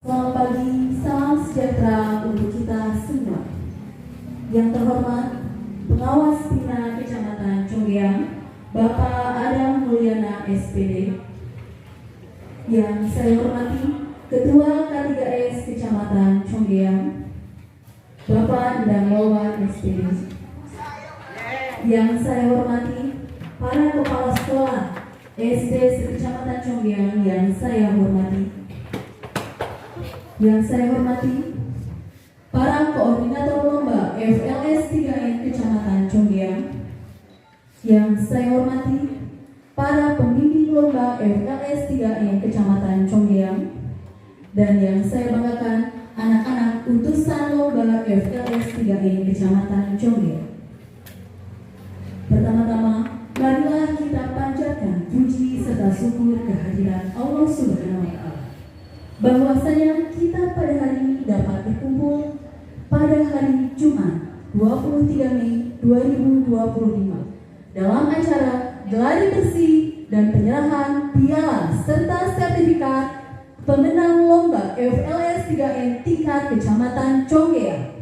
Selamat pagi, salam sejahtera untuk kita semua. Yang terhormat, Pengawas Bina Kecamatan Conggeang, Bapak Adam Mulyana SPD. Yang saya hormati, Ketua K3S Kecamatan Conggeang, Bapak Endang Lowan SPD. Yang saya hormati, para kepala sekolah SD Kecamatan Conggeang yang saya hormati. Yang saya hormati, para koordinator lomba FLS 3N Kecamatan Conggeang. Yang saya hormati, para pembimbing lomba FLS 3N Kecamatan Conggeang. Dan yang saya banggakan, anak-anak utusan lomba FLS 3N Kecamatan Conggeang. Pertama-tama, marilah kita panjatkan puji serta syukur kehadiran Allah Subhanahu wa Ta'ala, bahwasanya kita pada hari ini dapat berkumpul pada hari Jumat 23 Mei 2025 dalam acara geladi bersih dan penyerahan piala serta sertifikat pemenang lomba FLS 3N tingkat Kecamatan Conggeang.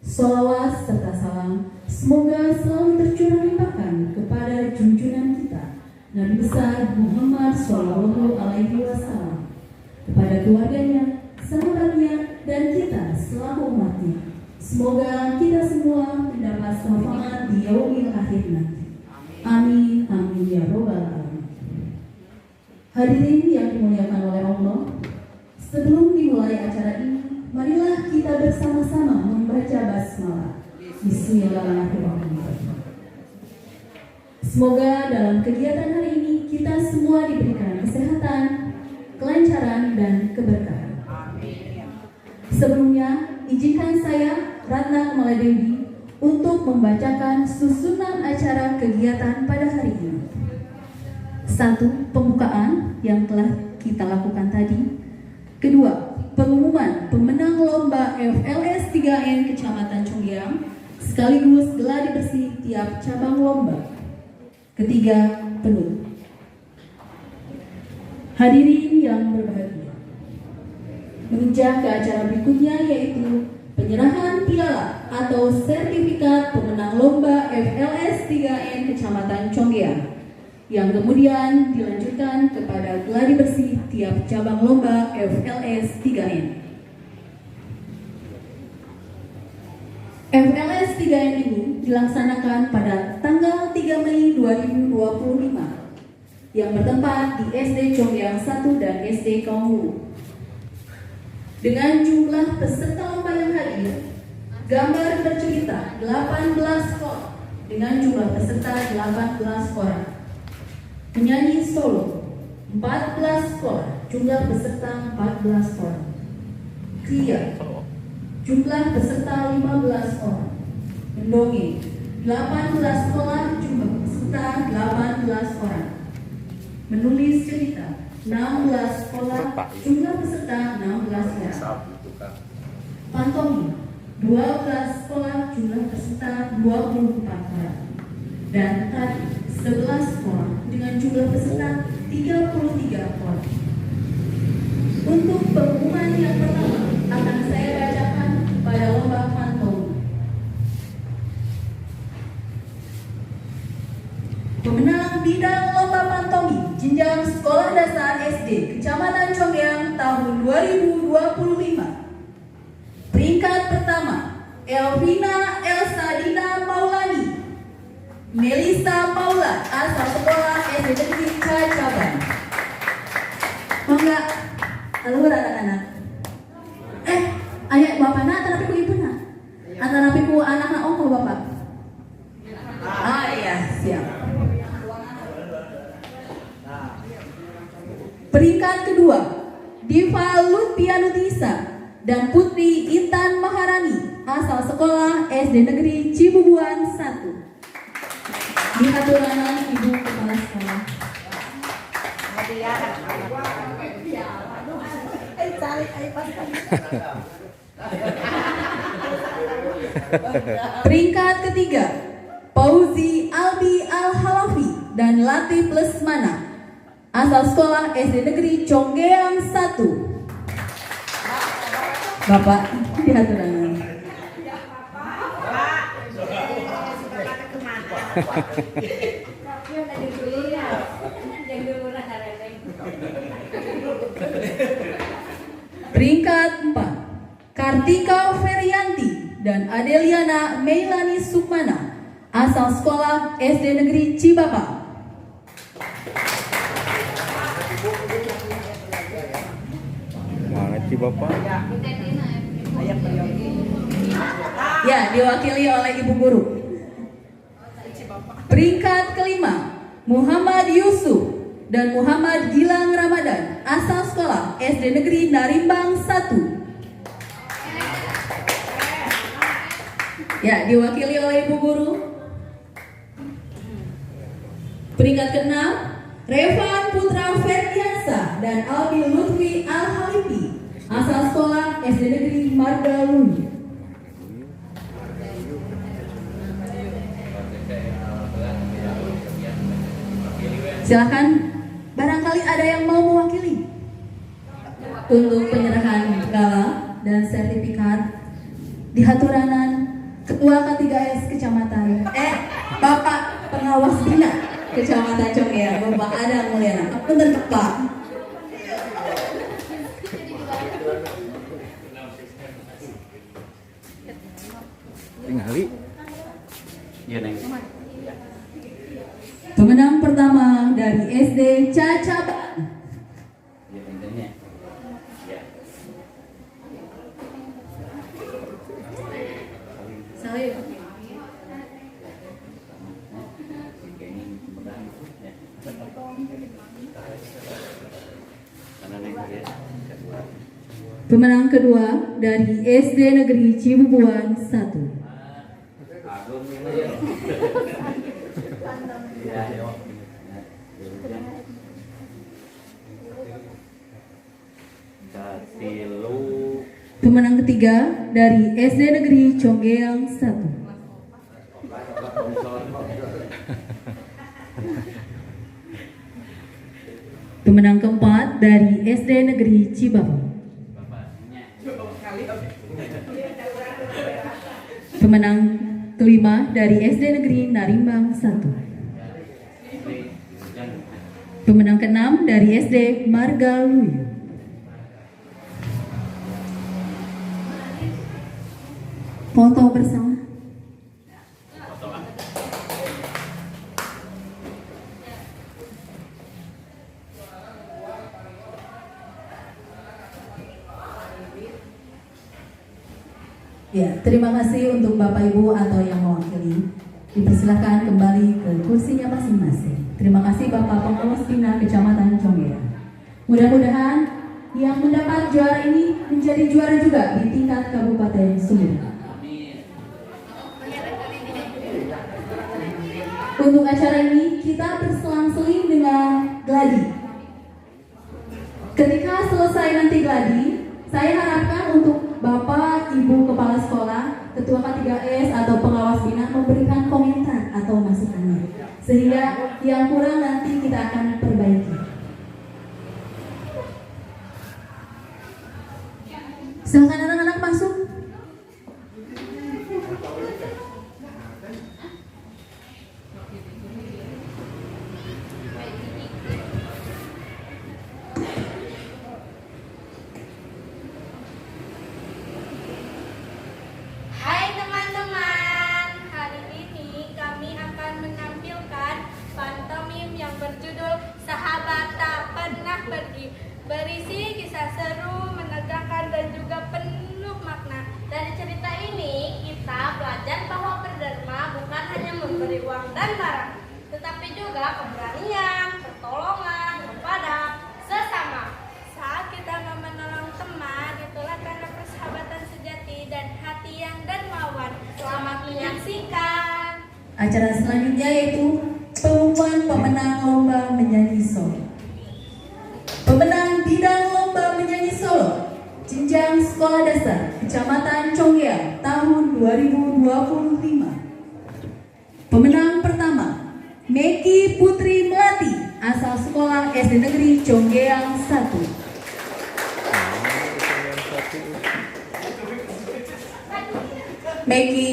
Sholawat serta salam semoga selalu tercurah limpahkan kepada junjungan kita Nabi besar Muhammad Shallallahu Alaihi Wasallam, kepada keluarganya, sahabatnya, dan kita selaku umatnya. Semoga kita semua mendapat syafaat di yaumil akhir nanti. Amin, amin ya robbal alamin. Hadirin yang dimuliakan oleh Allah, sebelum dimulai acara ini, marilah kita bersama-sama membaca basmalah. Bismillahirrahmanirrahim. Semoga dalam kegiatan hari ini kita semua diberikan kesehatan, kelancaran, dan keberkahan. Sebelumnya, izinkan saya, Ratna Kamala Dewi, untuk membacakan susunan acara kegiatan pada hari ini. 1. Pembukaan yang telah kita lakukan tadi. 2. Pengumuman pemenang lomba FLS 3N Kecamatan Conggeang sekaligus geladi bersih tiap cabang lomba. 3. Penutup. Hadirin yang berbahagia, menginjak ke acara berikutnya, yaitu penyerahan piala atau sertifikat pemenang lomba FLS 3N Kecamatan Conggeang, yang kemudian dilanjutkan kepada geladi bersih tiap cabang lomba FLS 3N. FLS 3N ini dilaksanakan pada tanggal 3 Mei 2025 yang bertempat di SD Conggeang 1 dan SD Kaumulu. Dengan jumlah peserta lomba yang hadir, gambar bercerita 18 sekolah dengan jumlah peserta 18 orang. Penyanyi solo 14 sekolah, jumlah peserta 14 orang. Kria, jumlah peserta 15 orang. Mendongeng 18 sekolah, jumlah peserta 18 orang. Menulis cerita 16 sekolah, jumlah peserta 16 orang. Pantomim 12 sekolah, jumlah peserta 24 orang. Dan tari 11 sekolah dengan jumlah peserta 33 orang. Untuk pengumuman yang pertama akan saya bacakan pada lomba pantomim. Pemenang bidang lomba pantomim jenjang sekolah dasar SD Kecamatan Conggeang tahun 2025. Peringkat pertama, Elvina Elsadina Maulani, Melisa Paula, asal sekolah SD Negeri Cacaban. Mangga, halo anak-anak. Ayah bapak nak, tapi ku ibu nak. Antara ku anak-anak ongko bapak. Iya, siap. Peringkat kedua, Diva Lutfianutisa dan Putri Intan Maharani, asal sekolah SD Negeri Cibubuan 1. Dihaturkan Ibu Kepala Sekolah. Peringkat ketiga, Fauzi Albi Al-Halafi dan Latif Lesmana, asal sekolah SD Negeri Conggeang 1. Bapak di haturangan. Peringkat 4, Kartika Ferianti dan Adeliana Meilani Sukmana, asal sekolah SD Negeri Cibapa. Semangat Cibapa. Ya, diwakili oleh Ibu Guru. Peringkat kelima, Muhammad Yusuf dan Muhammad Gilang Ramadan, asal sekolah SD Negeri Narimbang 1. Ya, diwakili oleh Ibu Guru. Peringkat keenam, Revan Putra Ferdiansa dan Albi Lutfi Al-Halifi, asal sekolah SD Negeri Margaluni. Silakan, barangkali ada yang mau mewakili untuk penyerahan galah dan sertifikat di haturanan Ketua K3S Kecamatan Bapak Pengawas Bina Kecamatan Congea, Bapak Adam Mulyana. Punten Pak. Tinggali. Iya, Neng. Pemenang pertama dari SD Cacaban. Iya, Neng. Ya. Saya. Pemenang kedua dari SD Negeri Cibubuan 1. Agung ini ya. Ya, yo. Katilu. Pemenang ketiga dari SD Negeri Conggeang 1. Pemenang keempat dari SD Negeri Cibapa. Pemenang kelima dari SD Negeri Narimbang 1. Pemenang keenam dari SD Margaluyu. Foto bersama. Ya, terima kasih untuk Bapak Ibu atau yang mewakili. Dipersilakan kembali ke kursinya masing-masing. Terima kasih Bapak Pengawas Bina Kecamatan Congea. Mudah-mudahan yang mendapat juara ini menjadi juara juga di tingkat Kabupaten Sumut. Untuk acara ini kita berselang-seling dengan gladi. Ketika selesai nanti gladi, saya harapkan untuk Bapak, Ibu Kepala Sekolah, Ketua K3S atau Pengawas Bina memberikan komentar atau masukan, sehingga yang kurang nanti kita akan perbaiki. Silakan anak-anak masuk. Hai teman-teman, hari ini kami akan menampilkan pantomim yang berjudul Sahabat Tak Pernah Pergi, berisi kisah seru, menegangkan dan juga penuh makna. Dari cerita ini kita belajar bahwa berderma bukan hanya memberi uang dan barang, tetapi juga keberanian, pertolongan kepada sesama. Saat kita mau menolong teman, itulah tanda persahabatan sejati dan hati yang dermawan. Selamat menyaksikan. Acara selanjutnya yaitu pengumuman pemenang lomba menyanyi solo. Pemenang bidang lomba menyanyi solo jenjang sekolah dasar Kecamatan Congea tahun 2025. Pemenang pertama, Meki Putri Melati, asal sekolah SD Negeri Conggeang 1. Meki.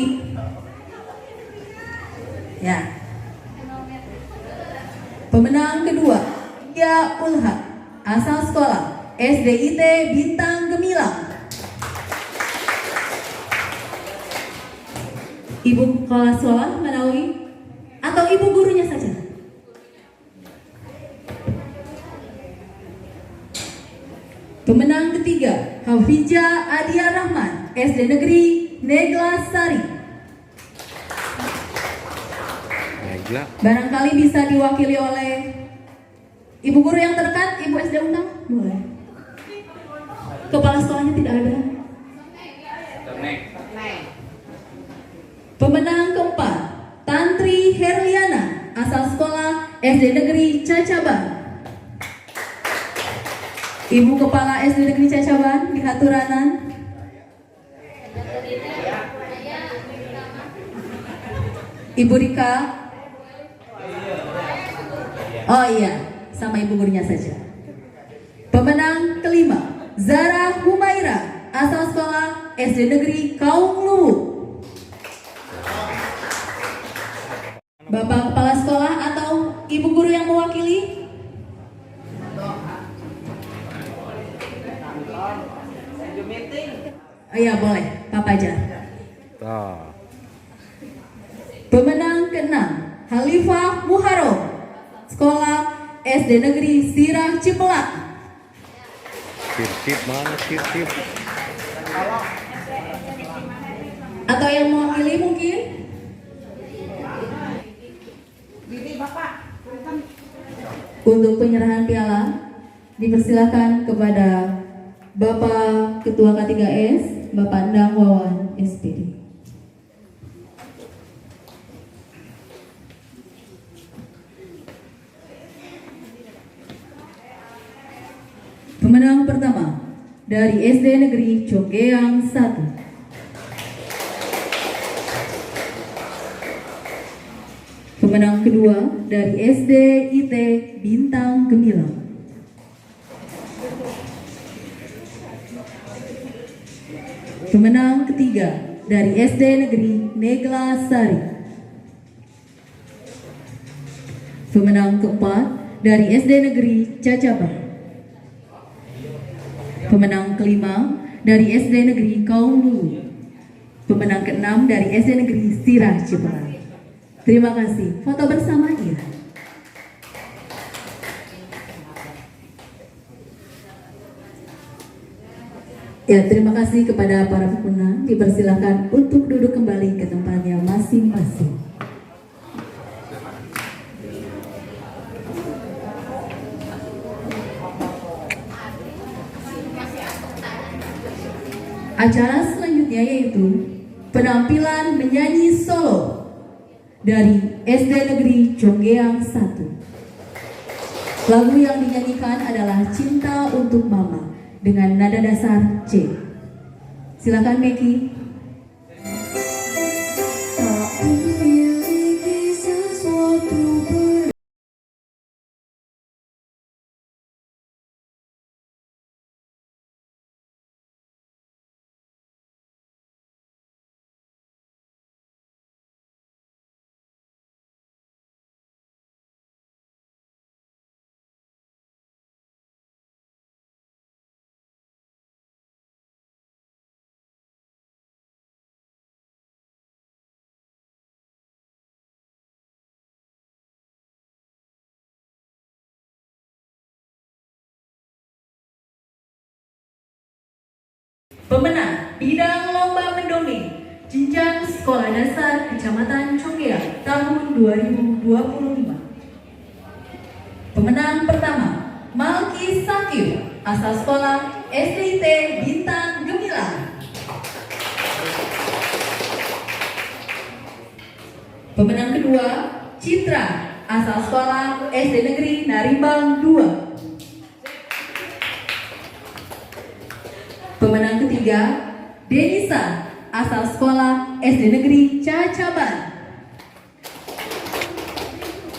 Ya. Pemenang kedua, Ya Ulha, asal sekolah SDIT Bintang Gemilang. Ibu kepala sekolah Manawi atau ibu gurunya saja? Pemenang ketiga, Hafijah Adia Rahman, SD Negeri Neglasari. Negla. Barangkali bisa diwakili oleh ibu guru yang terdekat, Ibu SD Undang, boleh. Kepala sekolahnya tidak ada. Pemenang keempat, Tantri Herliana, asal sekolah SD Negeri Cacaban. Ibu Kepala SD Negeri Cacaban di Haturanan. Ibu Rika. Oh iya, sama ibu gurunya saja. Pemenang kelima, Zara Humaira, asal sekolah SD Negeri Kaung Luwu. Bapak Kepala Sekolah atau Ibu Guru yang mewakili? Oh iya boleh, Pak Pajar. Pemenang ke-6, Halifah Muharram, Sekolah SD Negeri Sirah Cimelak. Sip mana sip. Atau yang mewakili mungkin? Untuk penyerahan piala dipersilakan kepada Bapak Ketua K3S, Bapak Endang Wawan, SPD. Pemenang pertama dari SD Negeri Conggeang 1. Pemenang kedua dari SDIT Bintang Gemilang. Pemenang ketiga dari SD Negeri Neglasari. Pemenang keempat dari SD Negeri Cacaban. Pemenang kelima dari SD Negeri Kaung Luwu. Pemenang keenam dari SD Negeri Sirah Cimelak. Terima kasih. Foto bersama ya. Ya, terima kasih kepada para pemenang. Dipersilakan untuk duduk kembali ke tempatnya masing-masing. Acara selanjutnya yaitu penampilan menyanyi solo dari SD Negeri Conggeang 1. Lagu yang dinyanyikan adalah Cinta Untuk Mama dengan nada dasar C. Silakan Meki. Pemenang bidang lomba mendongeng jenjang sekolah dasar Kecamatan Conggeang tahun 2025. Pemenang pertama, Malki Sakib, asal sekolah SDIT Bintang Gemilang. Pemenang kedua, Citra, asal sekolah SD Negeri Narimbang 2. Pemenang ketiga, Denisa, asal sekolah SD Negeri Cacaban.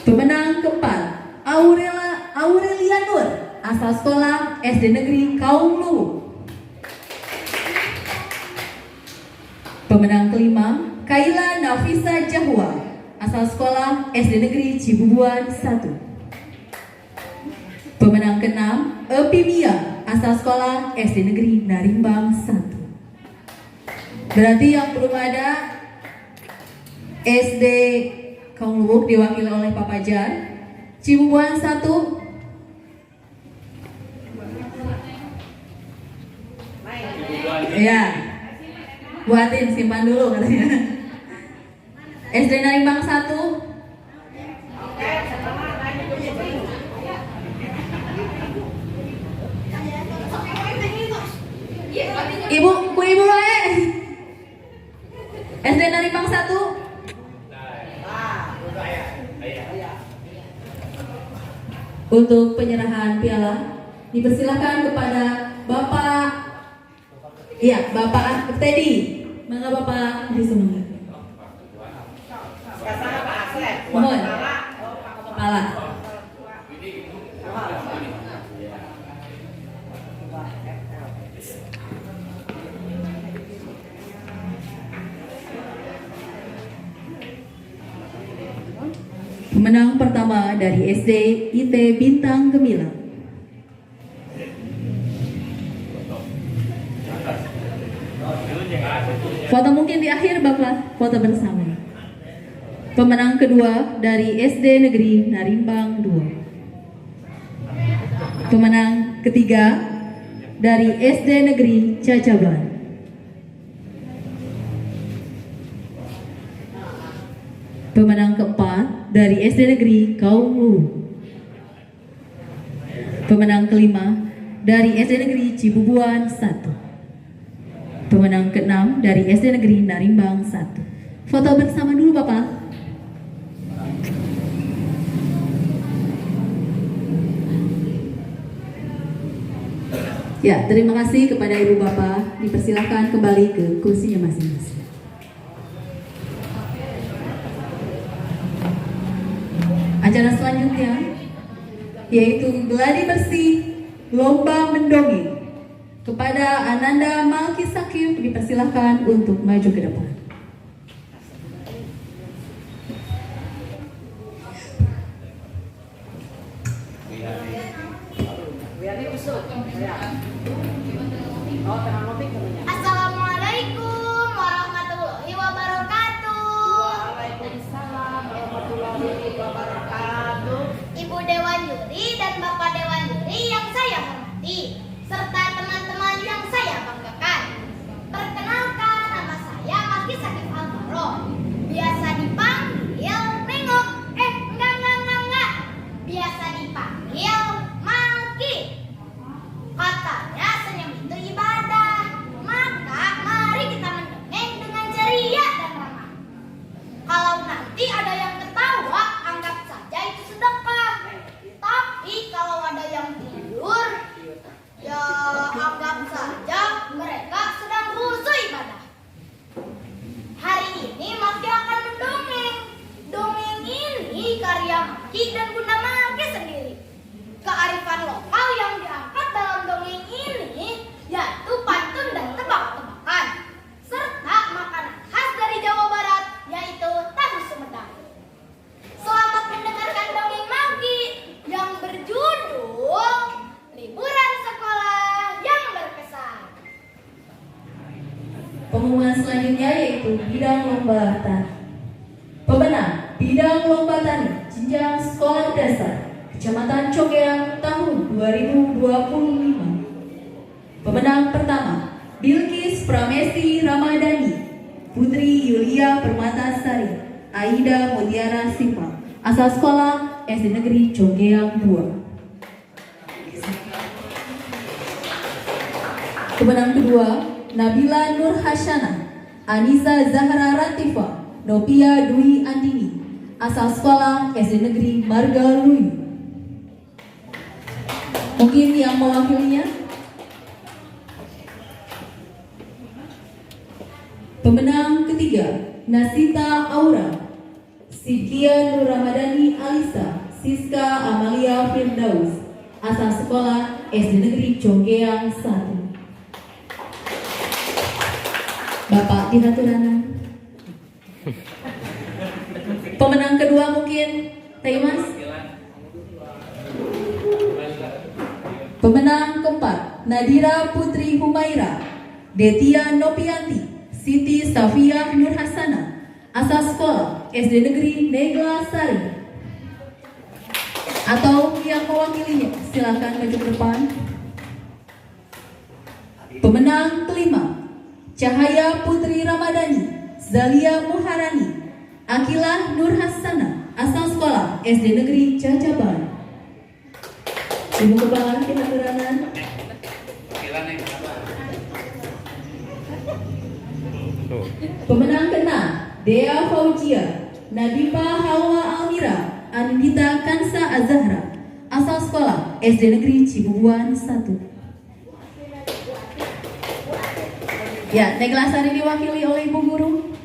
Pemenang keempat, Aurelia Nur, asal sekolah SD Negeri Kaung Luwu. Pemenang kelima, Kaila Nafisa Jahwa, asal sekolah SD Negeri Cibubuan 1. Pemenang keenam, Epi Mia, asal sekolah SD Negeri Narimbang 1. Berarti yang belum ada SD Kaum Lubuk diwakili oleh Pak Pajar. Cibubuan 1. Ya, buatin simpan dulu katanya. SD Narimbang 1. Ibu SD Narimbang 1. Untuk penyerahan piala dipersilakan kepada Bapak Teddy. Mangga Bapak disemangat. Mohon. Kepala. Pemenang pertama dari SD IT Bintang Gemilang. Foto mungkin di akhir Bapak, foto bersama. Pemenang kedua dari SD Negeri Narimbang 2. Pemenang ketiga dari SD Negeri Cacaban. Pemenang keempat dari SD Negeri Kaum Lubuk. Pemenang kelima dari SD Negeri Cibubuan 1. Pemenang keenam dari SD Negeri Narimbang 1. Foto bersama dulu Bapak. Ya, terima kasih kepada Ibu Bapak. Dipersilakan kembali ke kursinya masing-masing. Acara selanjutnya yaitu gladi bersih lomba mendongeng. Kepada Ananda Malki Sakif dipersilahkan untuk maju ke depan. Assalamualaikum warahmatullahi wabarakatuh. Waalaikumsalam warahmatullahi wabarakatuh. Ibu Dewan Juri dan Bapak Dewan Juri yang saya hormati, serta teman-teman yang saya banggakan. Perkenalkan, nama saya Malki Sakif Alvaro. Biasa dipanggil Nengok. Enggak. Biasa dipanggil Malki. Katanya senyum itu ibadah. Maka mari kita mendongeng dengan ceria dan ramah. Kalau nanti ada yang ketawa, anggap saja itu sedekah. Tapi kalau ada yang tidur, ya anggap saja mereka sedang khusyuk ibadah. Hari ini Malki akan mendongeng. Dongeng ini karya Malki dan Bunda Malki sendiri. Kearifan lokal yang diangkat dalam dongeng ini yaitu pantun dan tebak-tebakan, serta makanan khas dari Jawa Barat yaitu tahu Sumedang. Selamat mendengarkan dongeng Malki yang berjudul Liburan Sekolah yang Berkesan. Pengumuman selanjutnya yaitu bidang lomba tani. Pemenang bidang lomba tani jenjang sekolah dasar Kecamatan Cogeang tahun 2025. Pemenang pertama Bilkis Pramesti Ramadhani, Putri Yulia Permatasari, Aida Mutiara Siva, asal sekolah SD Negeri Cogeang 2. Pemenang kedua Nabila Nur Hasyana, Anissa Zahra Ratifa, Novia Dwi Andini, asal sekolah SD Negeri Marga Luyu. Mungkin yang mewakilinya. Pemenang ketiga Nasita Aura, Sidkia Nur Ramadhani Alisa, Siska Amalia Firdaus, asal sekolah SD Negeri Cogeang 1. Bapak di Haturanan. Pemenang kedua mungkin Teh Mas. Pemenang keempat Nadira Putri Humaira, Detia Nopianti, Siti Safia Nur Hasana, asal sekolah SD Negeri Negla Sari. Atau yang mewakilinya, silakan maju ke depan. Pemenang kelima Cahaya Putri Ramadhani, Zalia Muharani, Akilah Nur Hasana, asal sekolah SD Negeri Cacaban. Ibu Kepala Kehaturanan. Pemenang keenam Dea Fauzia, Nadifa Hawa Almira, Andita Kansa Azahra, asal sekolah SD Negeri Cibubuan 1. Ya, Negla Sari diwakili oleh Ibu Guru.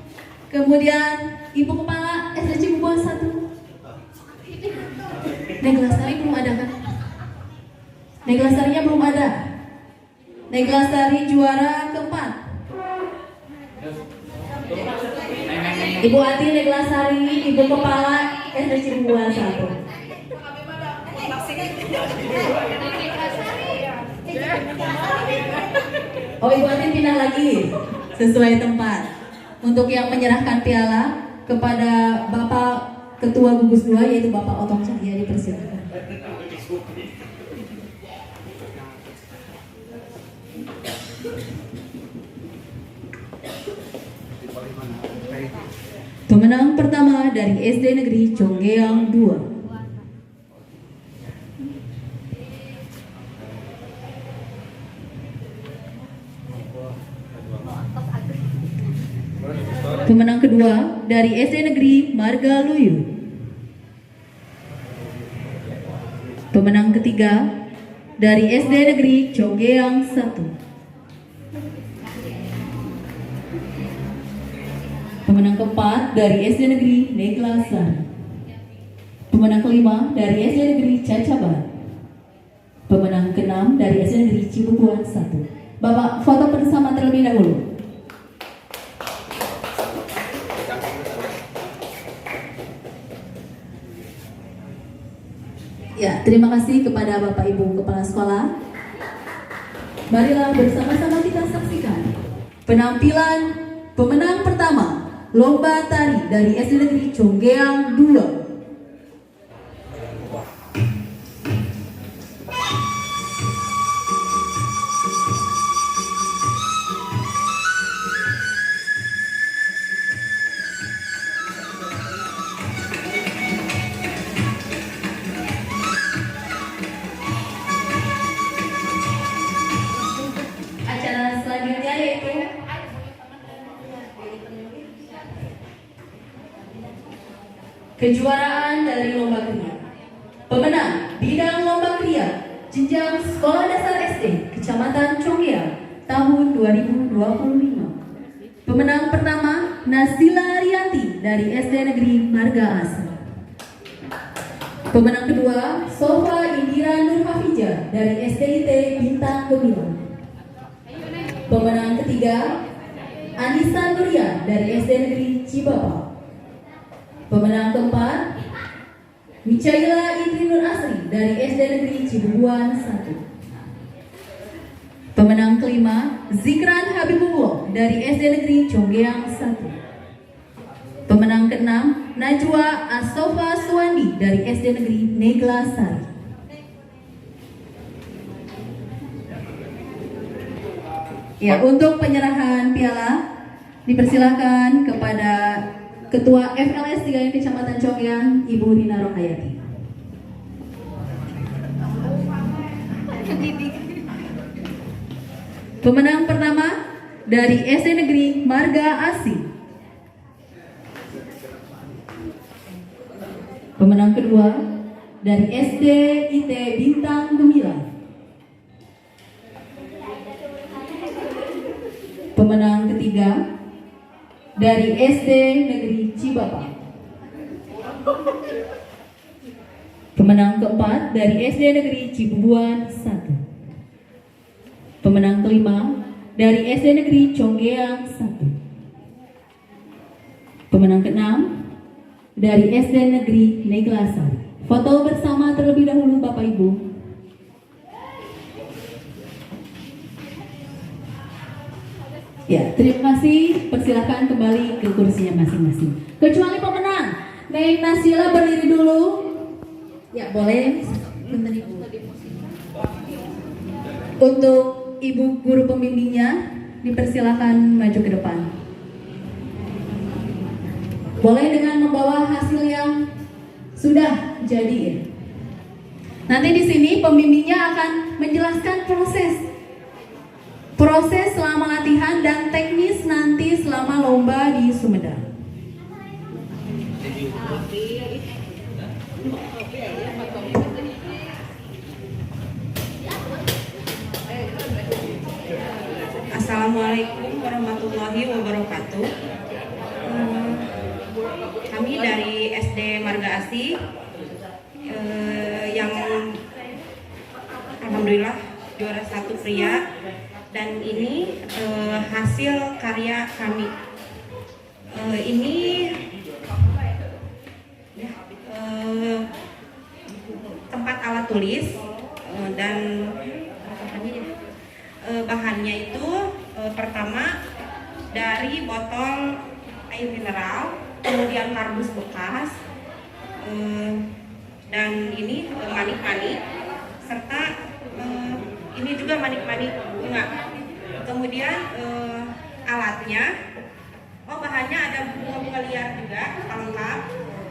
Kemudian Ibu Kepala SD Cibubuan 1. Negla Sari belum ada kan? Negla Sarinya belum ada. Negla Sari juara keempat. Ibu Ati Negla Sari, Ibu Kepala SD Cibubuan 1. Oh, Ibu Ati pindah lagi sesuai tempat. Untuk yang menyerahkan piala kepada Bapak Ketua Gugus 2 yaitu Bapak Otong Cahya, dipersilakan. Pemenang pertama dari SD Negeri Conggeang 2. Pemenang kedua dari SD Negeri Marga Luyu. Pemenang ketiga dari SD Negeri Conggeang 1. Pemenang keempat dari SD Negeri Negla Sari. Pemenang kelima dari SD Negeri Cacaban. Pemenang keenam dari SD Negeri Cibubuan 1. Bapak foto bersama terlebih dahulu. Ya, terima kasih kepada Bapak Ibu Kepala Sekolah. Marilah bersama-sama kita saksikan penampilan pemenang pertama Lomba Tari dari SD Negeri Conggeang 2. Acara selanjutnya yaitu kejuaraan dari lomba kriya. Pemenang bidang lomba kriya jenjang sekolah dasar SD Kecamatan Conggeang tahun 2025. Pemenang pertama Nasila Arianti dari SD Negeri Marga Asri. Pemenang kedua Sofa Indira Nur Hafijah dari SDIT Bintang Gemilang. Pemenang ketiga Anissa Nuria dari SD Negeri Cibapa. Pemenang keempat Micaela Idri Nur Asri dari SD Negeri Cibubuan 1. Pemenang kelima Zikran Habibullah dari SD Negeri Conggeang 1. Pemenang keenam Najwa Asofa Suwandi dari SD Negeri Negla Sari. Ya, untuk penyerahan piala dipersilakan kepada Ketua FLS 3 Kecamatan Conggeang, Ibu Rina Rohayati. Pemenang pertama dari SD Negeri Marga Asih. Pemenang kedua dari SD IT Bintang Gemilang. Pemenang ketiga dari SD Negeri Cibapa. Pemenang keempat dari SD Negeri Cibubuan 1. Pemenang kelima dari SD Negeri Conggeang 1. Pemenang ke-6 dari SD Negeri Neglasari. Foto bersama terlebih dahulu Bapak Ibu. Ya, terima kasih. Persilakan kembali ke kursinya masing-masing. Kecuali pemenang, Neng Nasila berdiri dulu. Ya, boleh. Bentar, Ibu. Untuk Ibu guru pembimbingnya, dipersilakan maju ke depan. Boleh dengan membawa hasil yang sudah jadi ya. Nanti di sini pembimbingnya akan menjelaskan proses selama latihan dan teknis nanti selama lomba di Sumedang. Assalamualaikum warahmatullahi wabarakatuh. Kami dari SD Marga Asih yang alhamdulillah juara 1 pria, dan ini hasil karya kami. Ini tempat alat tulis dan bahannya itu pertama dari botol air mineral, kemudian kardus bekas, dan ini manik-manik, serta ini juga manik-manik bunga. Kemudian alatnya, bahannya ada bunga-bunga liar juga, lengkap.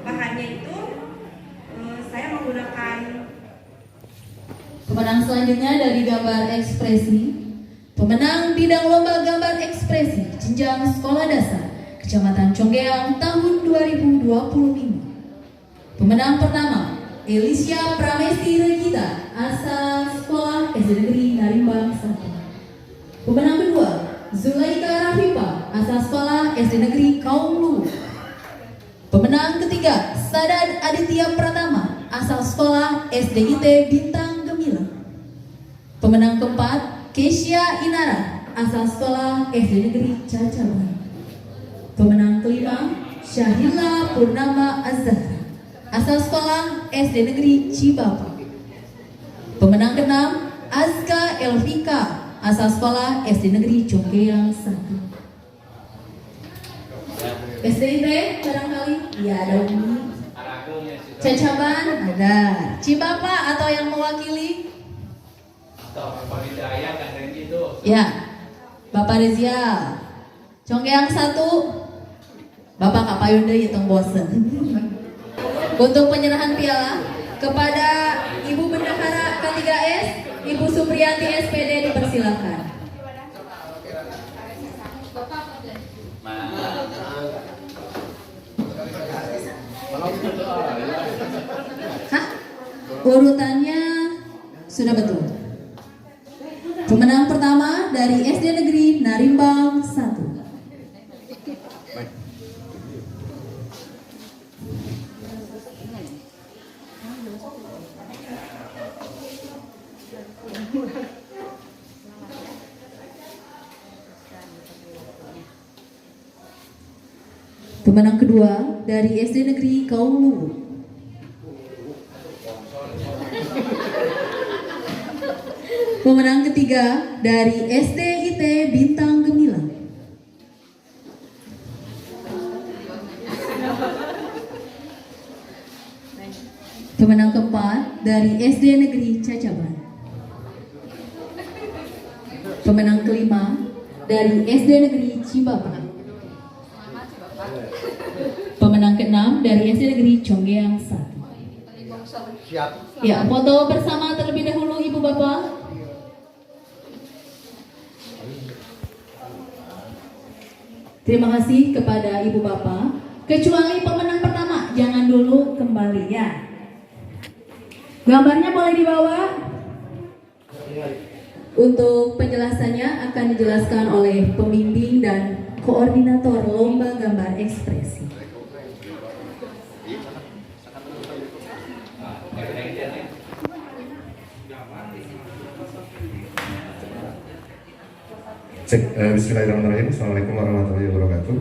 Bahannya itu saya menggunakan. Pemenang selanjutnya dari gambar ekspresi. Pemenang bidang lomba gambar ekspresi jenjang sekolah dasar Kecamatan Conggeang tahun 2025. Pemenang pertama Elisha Pramesti Regita, asal sekolah SD Negeri Narimbang 1. Pemenang kedua Zulaika Rafifa, asal sekolah SD Negeri Kaum Luwu. Pemenang ketiga Sadad Aditya Pratama, asal sekolah SDIT Bintang Gemilang. Pemenang keempat Kesia Inara, asal sekolah SD Negeri Cacaban. Pemenang kelima Syahila Purnama Azhara, asal sekolah SD Negeri Cibapa. Pemenang keenam Azka Elvika, asal sekolah SD Negeri Conggeang 1. SDIT barangkali? Ya, ada Umi. Cacaban ada. Cibapa atau yang mewakili? Ya, Bapak Rezia. Conggeang 1. Bapak Kak Payun deui tong bosen. Untuk penyerahan piala kepada Ibu Bendahara K3S, Ibu Supriyanti SPD, dipersilakan. Hah? Urutannya sudah betul. Pemenang pertama dari SD Negeri Narimbang 1. Pemenang kedua dari SD Negeri Kaum Luwu. Pemenang ketiga dari SDIT Bintang Gemilang. Pemenang keempat dari SD Negeri Cacaban. Pemenang kelima dari SD Negeri Cibapa. Pemenang keenam dari SD Negeri Conggeang 1. Ya, foto bersama terlebih dahulu Ibu Bapak. Terima kasih kepada Ibu Bapak. Kecuali pemenang pertama, jangan dulu kembali ya. Gambarnya boleh dibawa. Untuk penjelasannya akan dijelaskan oleh pembimbing dan koordinator lomba gambar ekspresi. Bismillahirrahmanirrahim. Assalamualaikum warahmatullahi wabarakatuh.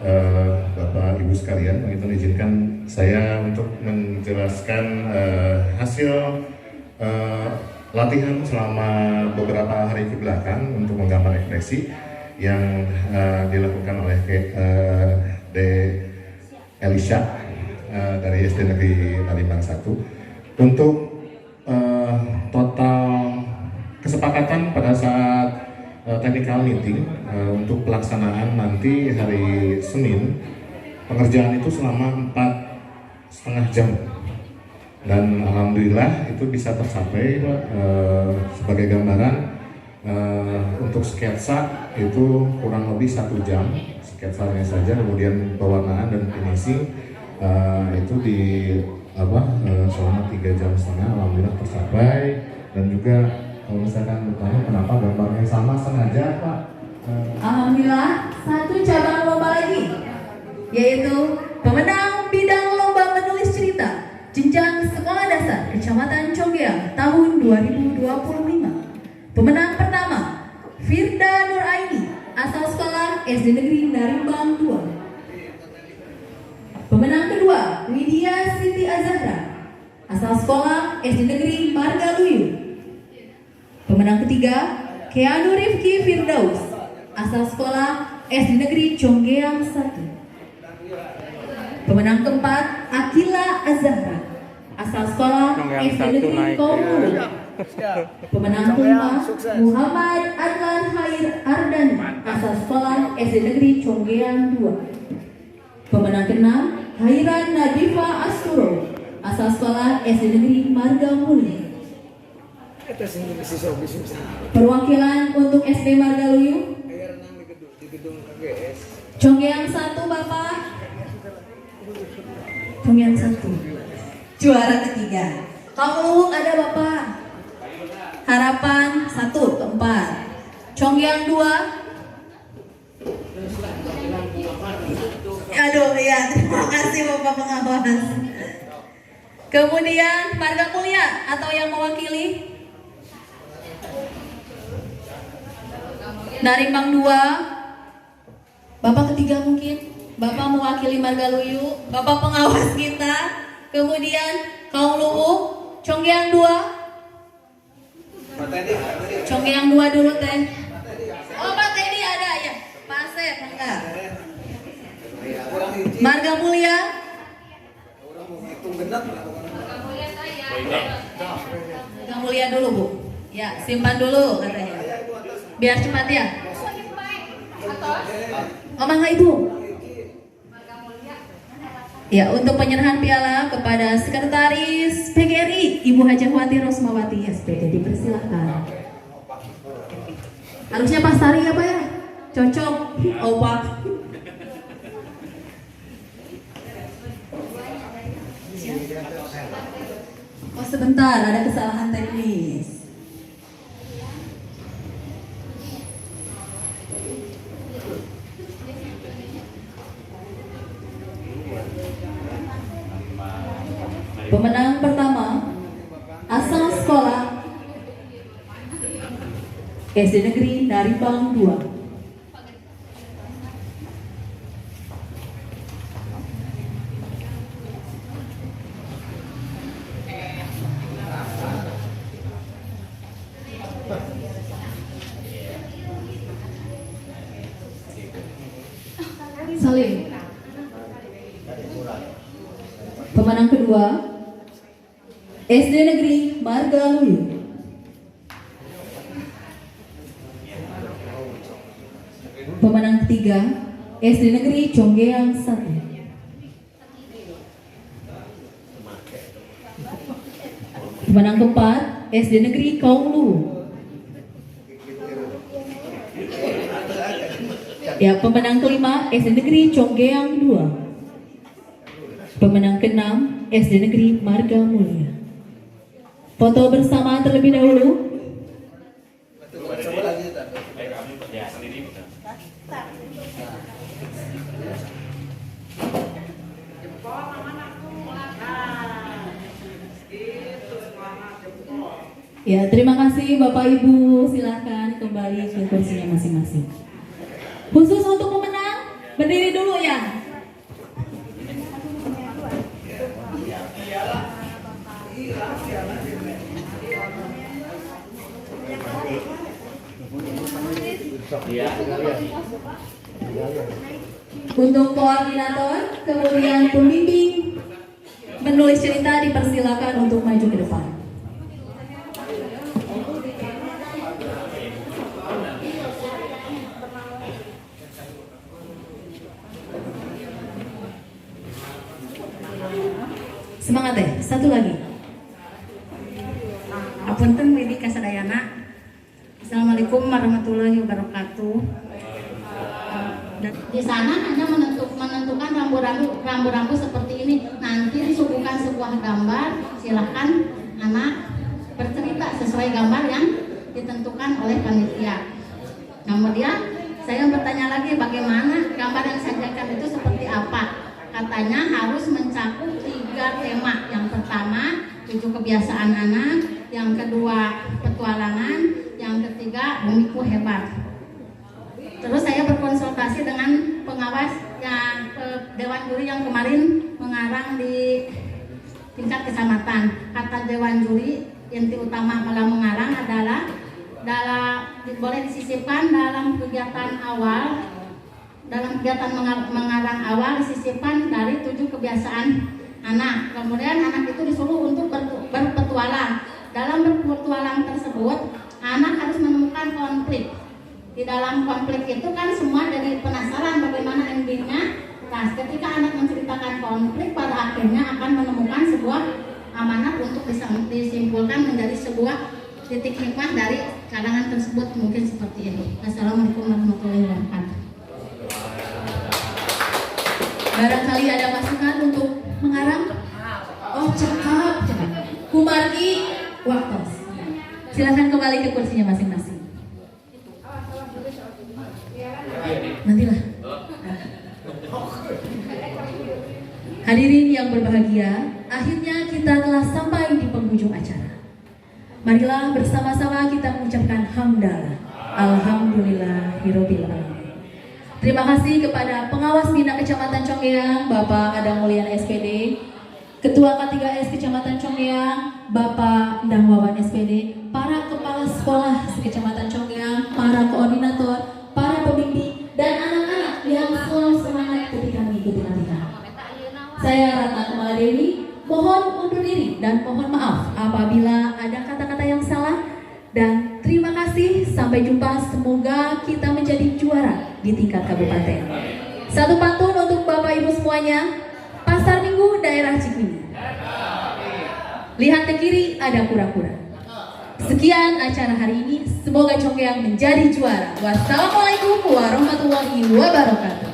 Bapak Ibu sekalian, menginginkan izinkan saya untuk menjelaskan hasil latihan selama beberapa hari kebelakang untuk menggambar ekspresi yang dilakukan oleh D. Elisha dari SD Negeri Palembang 1 untuk total kesepakatan pada saat technical meeting untuk pelaksanaan nanti hari Senin. Pengerjaan itu selama 4,5 jam dan alhamdulillah itu bisa tercapai, Pak. Sebagai gambaran untuk sketsa itu kurang lebih 1 jam sketsanya saja, kemudian pewarnaan dan finishing itu selama 3,5 jam alhamdulillah tercapai. Dan juga kalau misalkan bertanya kenapa gambarnya sama, sengaja, Pak. Alhamdulillah, 1 cabang lomba lagi, yaitu pemenang bidang lomba menulis cerita jenjang sekolah dasar Kecamatan Conggeang tahun 2025. Pemenang pertama, Firda Nuraini, asal sekolah SD Negeri Narimbang 2. Pemenang kedua, Widya Siti Azahra, asal sekolah SD Negeri Margaluyu. Pemenang ketiga, Keanu Rifki Firdaus, asal sekolah SD Negeri Conggeang 1. Pemenang keempat, Akila Azahra, asal sekolah SD Negeri Komulu. Pemenang kelima, Muhammad Adlan Khair Ardani, asal sekolah SD Negeri Conggeang 2. Pemenang keenam, Hairan Nadifa Asturo, asal sekolah SD Negeri Marga Mulia. Perwakilan untuk SD Margaluyu Conggeang 1, Bapak. Conggeang 1 juara ketiga. Kalau ada Bapak. Harapan 1 keempat. Conggeang 2. Aduh ya, terima kasih Bapak pengawas. Kemudian Marga Mulia atau yang mewakili Narimbang 2. Bapak ketiga mungkin. Bapak mewakili Margaluyu, Bapak pengawas kita. Kemudian Kaum Luwu, Conggeang 2. Conggeang 2 dulu teh. Oh Pak Teddy ada ya. Pak Asep enggak. Marga Mulia. Marga Mulia dulu Bu. Ya simpan dulu katanya. Biar cepat ya. Oh mangga Ibu. Ya, untuk penyerahan piala kepada Sekretaris PGRI Ibu Hajahwati Rosmawati SPD, dipersilakan. Harusnya Pak Sari ya Pak ya? Cocok, Pak. Oh sebentar, ada kesalahan teknis. Pemenang pertama, asal sekolah SD Negeri Narimbang 2. Salim. Pemenang kedua, SD Negeri Margaluyu. Pemenang ketiga, SD Negeri Conggeang 1. Pemenang keempat, SD Negeri Kaumlu. Ya, pemenang kelima, SD Negeri Conggeang 2. Pemenang keenam, SD Negeri Marga Mulia. Foto bersama terlebih dahulu. Ya, terima kasih Bapak Ibu. Silakan kembali ke kursinya masing-masing. Khusus untuk pemenang Berdiri dulu ya. Iya. Untuk koordinator, kemudian pembimbing menulis cerita dipersilakan untuk maju ke depan. Semangat deh, satu lagi. Apunten Widi Kasadayana. Assalamualaikum warahmatullahi wabarakatuh. Di sana hanya menentukan rambu-rambu seperti ini. Nanti disuguhkan sebuah gambar. Silahkan anak bercerita sesuai gambar yang ditentukan oleh panitia. Kemudian saya bertanya lagi, bagaimana gambar yang disajikan itu seperti apa? Katanya harus mencakup 3 tema. Yang pertama 7 kebiasaan anak, yang kedua petualangan, yang ketiga bumiku hebat. Terus saya berkonsultasi dengan pengawas yang Dewan Juri yang kemarin mengarang di tingkat kecamatan. Kata Dewan Juri, inti utama dalam mengarang adalah boleh disisipkan dalam kegiatan awal. Dalam kegiatan mengarang awal disisipkan dari 7 kebiasaan anak. Kemudian anak itu disuruh untuk berpetualang. Dalam berpetualang tersebut, anak harus menemukan konflik. Di dalam konflik itu kan semua jadi penasaran bagaimana endingnya. Nah, ketika anak menceritakan konflik, pada akhirnya akan menemukan sebuah amanat untuk disimpulkan menjadi sebuah titik hikmah dari karangan tersebut. Mungkin seperti ini. Assalamualaikum warahmatullahi wabarakatuh. Barangkali ada masukan untuk mengarang? Oh, cakep. Kumargi Waktos. Silakan kembali ke kursinya masing-masing. Nantilah. Hadirin yang berbahagia, akhirnya kita telah sampai di penghujung acara. Marilah bersama-sama kita mengucapkan hamdalah. Alhamdulillahirabbil alamin. Terima kasih kepada pengawas Bina Kecamatan Conggeang, Bapak Adang Mulian SPD, Ketua K3S Kecamatan Conggeang, Bapak Endang Wawan SPD, para kepala sekolah sekecamatan Conggeang, para koordinator, para pembimbing, dan anak-anak yang selalu semangat ketika mengikuti latihan. Saya Ratna Kumala Dewi, mohon undur diri dan mohon maaf apabila ada kata-kata yang salah. Dan terima kasih, sampai jumpa, semoga kita menjadi juara di tingkat kabupaten. Satu pantun untuk Bapak Ibu semuanya. Pasar Minggu daerah Cikini. Lihat ke kiri ada kura-kura. Sekian acara hari ini, semoga Conggeang menjadi juara. Wassalamualaikum warahmatullahi wabarakatuh.